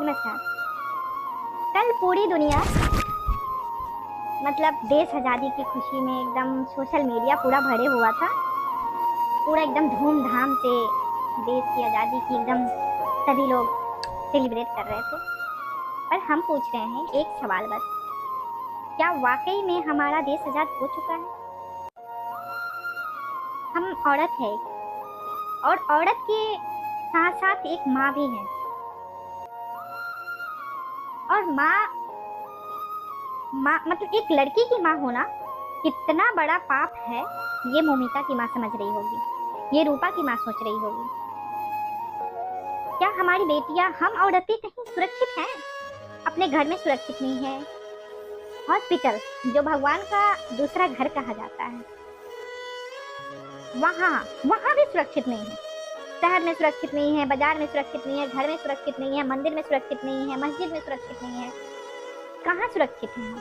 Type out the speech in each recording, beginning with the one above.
नमस्कार। कल पूरी दुनिया मतलब देश आज़ादी की खुशी में एकदम सोशल मीडिया पूरा भरे हुआ था। पूरा एकदम धूमधाम से देश की आज़ादी की एकदम सभी लोग सेलिब्रेट कर रहे थे। पर हम पूछ रहे हैं एक सवाल बस, क्या वाकई में हमारा देश आज़ाद हो चुका है? हम औरत है और औरत के साथ साथ एक माँ भी है, और माँ मतलब एक लड़की की माँ होना कितना बड़ा पाप है, ये मोमिता की माँ समझ रही होगी, ये रूपा की माँ सोच रही होगी। क्या हमारी बेटियां, हम औरतें कहीं सुरक्षित हैं? अपने घर में सुरक्षित नहीं है। हॉस्पिटल जो भगवान का दूसरा घर कहा जाता है, वहाँ भी सुरक्षित नहीं है। शहर में सुरक्षित नहीं है, बाजार में सुरक्षित नहीं है, घर में सुरक्षित नहीं है, मंदिर में सुरक्षित नहीं है, मस्जिद में सुरक्षित नहीं है। कहाँ सुरक्षित है?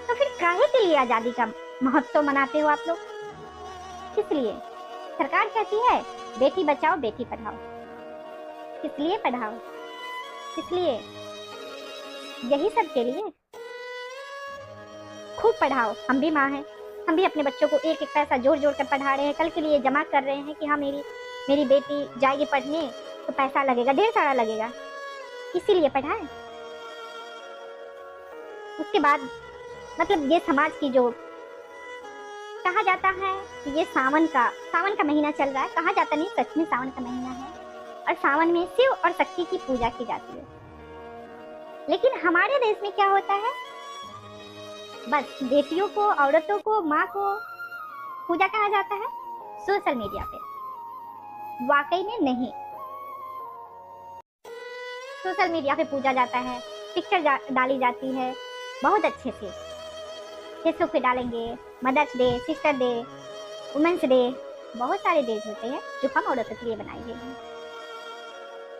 तो फिर काहे के लिए आजादी का महोत्सव मनाते हो आप लोग? किस लिए? सरकार कहती है बेटी बचाओ बेटी पढ़ाओ। किस लिए पढ़ाओ? किस लिए? यही सब के लिए? खूब पढ़ाओ। हम भी माँ हैं, हम भी अपने बच्चों को एक एक पैसा जोड़ जोड़ कर पढ़ा रहे हैं, कल के लिए जमा कर रहे हैं कि हाँ मेरी बेटी जाएगी पढ़ने तो पैसा लगेगा, ढेर सारा लगेगा, इसीलिए पढ़ाएं। उसके बाद मतलब ये समाज की जो कहा जाता है कि ये सावन का महीना चल रहा है, कहा जाता नहीं, सच में सावन का महीना है और सावन में शिव और शक्ति की पूजा की जाती है। लेकिन हमारे देश में क्या होता है, बस बेटियों को, औरतों को, माँ को पूजा कहा जाता है सोशल मीडिया पे। वाकई में नहीं, सोशल मीडिया पे पूजा जाता है, पिक्चर डाली जाती है बहुत अच्छे से, फेसबुक पे डालेंगे, mother's day, sister day, women's day, बहुत सारे डेज होते हैं जो हम औरतों के लिए बनाए गए हैं।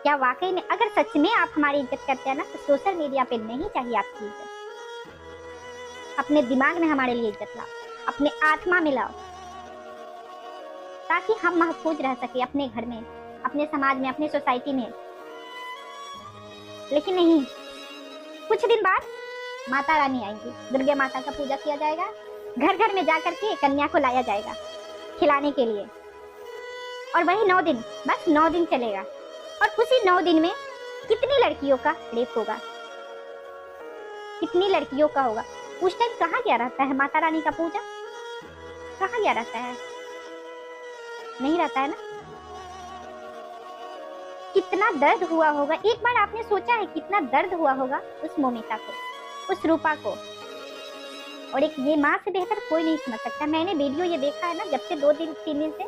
क्या वाकई में अगर सच में आप हमारी इज्जत करते हैं ना, तो सोशल मीडिया पे नहीं चाहिए आपकी इज्जत। अपने दिमाग में हमारे लिए इज्जत लाओ, अपने आत्मा में लाओ, ताकि हम महफूज रह सके अपने घर में, अपने समाज में, अपने सोसाइटी में। लेकिन नहीं, कुछ दिन बाद माता रानी आएंगी, दुर्गा माता का पूजा किया जाएगा, घर घर में जाकर के कन्या को लाया जाएगा खिलाने के लिए, और वही 9 दिन, बस 9 दिन चलेगा। और उसी 9 दिन में कितनी लड़कियों का रेप होगा, कितनी लड़कियों का होगा। उस टाइम कहाँ गया रहता है माता रानी का पूजा? कहाँ गया रहता है? नहीं रहता है ना। कितना दर्द हुआ होगा, एक बार आपने सोचा है कितना दर्द हुआ होगा उस मोमिता को, उस रूपा को। और एक ये माँ से बेहतर कोई नहीं समझ सकता। मैंने वीडियो ये देखा है ना, जब से 2-3 दिन से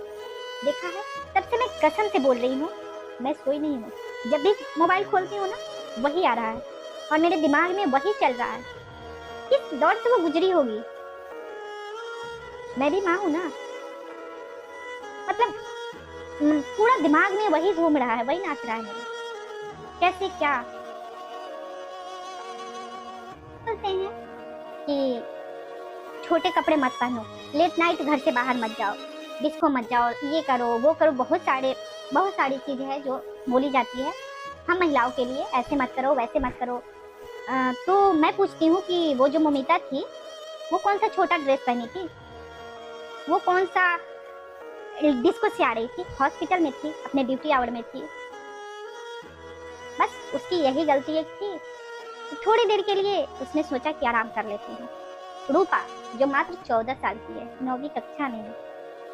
देखा है, तब से मैं कसम से बोल रही हूँ, मैं सोई नहीं हूँ। जब भी मोबाइल खोलती हूँ ना, वही आ रहा है और मेरे दिमाग में वही चल रहा है। किस दौर से वो गुजरी होगी। मैं भी माँ हूँ ना, मतलब पूरा दिमाग में वही घूम रहा है, वही नाच रहा है मेरे। कैसे क्या बोलते हैं कि छोटे कपड़े मत पहनो, लेट नाइट घर से बाहर मत जाओ, डिस्को मत जाओ, ये करो वो करो, बहुत सारी चीजें हैं जो बोली जाती है हम महिलाओं के लिए, ऐसे मत करो वैसे मत करो। तो मैं पूछती हूँ कि वो जो मोमिता थी, वो कौन सा छोटा ड्रेस पहनी थी? वो कौन सा डिस्को से आ रही थी? हॉस्पिटल में थी, अपने ड्यूटी आवर में थी। बस उसकी यही गलती एक थी, थोड़ी देर के लिए उसने सोचा कि आराम कर लेती हूँ। रूपा जो मात्र 14 साल की है, 9वीं कक्षा में है,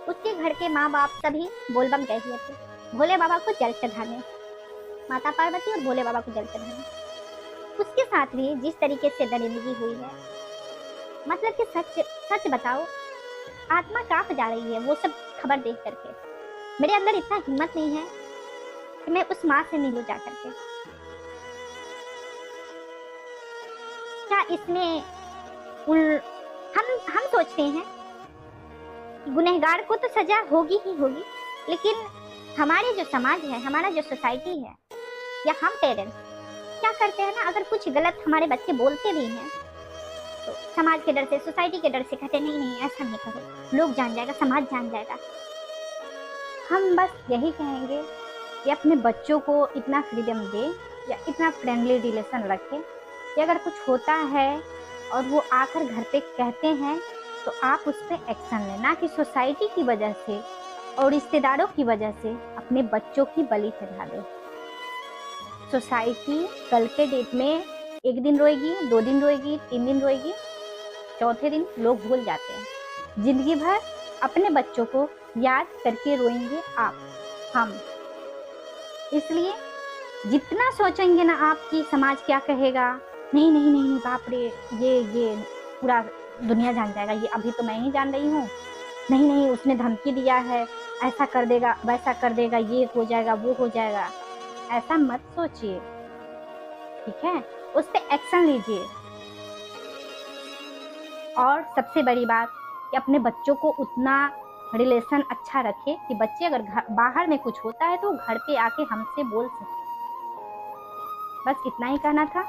उसके घर के माँ बाप सभी बोलबम गए हुए थे भोले बाबा को जल चढ़ाने, माता पार्वती और भोले बाबा को जल चढ़ाने। उसके साथ भी जिस तरीके से दरिंदगी हुई है, मतलब कि सच बताओ, आत्मा कांप जा रही है वो सब खबर देख करके। मेरे अंदर इतना हिम्मत नहीं है कि मैं उस माँ से मिलूं जा करके। क्या इसमें हम सोचते हैं कि गुनहगार को तो सजा होगी ही होगी, लेकिन हमारे जो समाज है, हमारा जो सोसाइटी है, या हम पेरेंट्स क्या करते हैं ना, अगर कुछ गलत हमारे बच्चे बोलते भी हैं तो समाज के डर से, सोसाइटी के डर से कहते नहीं ऐसा नहीं करो, लोग जान जाएगा, समाज जान जाएगा। हम बस यही कहेंगे कि अपने बच्चों को इतना फ्रीडम दे या इतना फ्रेंडली रिलेशन रखें कि अगर कुछ होता है और वो आकर घर पे कहते हैं तो आप उस पर एक्शन लें, ना कि सोसाइटी की वजह से और रिश्तेदारों की वजह से अपने बच्चों की बलि चढ़ा दें। सोसाइटी कल के डेट में 1 दिन रोएगी, 2 दिन रोएगी, 3 दिन रोएगी, चौथे दिन लोग भूल जाते हैं। जिंदगी भर अपने बच्चों को याद करके रोएंगे आप, हम। इसलिए जितना सोचेंगे ना आप कि समाज क्या कहेगा, नहीं नहीं नहीं नहीं, बाप रे, ये पूरा दुनिया जान जाएगा, ये अभी तो मैं ही जान रही हूँ, नहीं नहीं उसने धमकी दिया है, ऐसा कर देगा, वैसा कर देगा, ये हो जाएगा, वो हो जाएगा, ऐसा मत सोचिए, ठीक है? उस पर एक्शन लीजिए। और सबसे बड़ी बात कि अपने बच्चों को उतना रिलेशन अच्छा रखे कि बच्चे अगर बाहर में कुछ होता है तो घर पे आके हमसे बोल सके। बस इतना ही कहना था।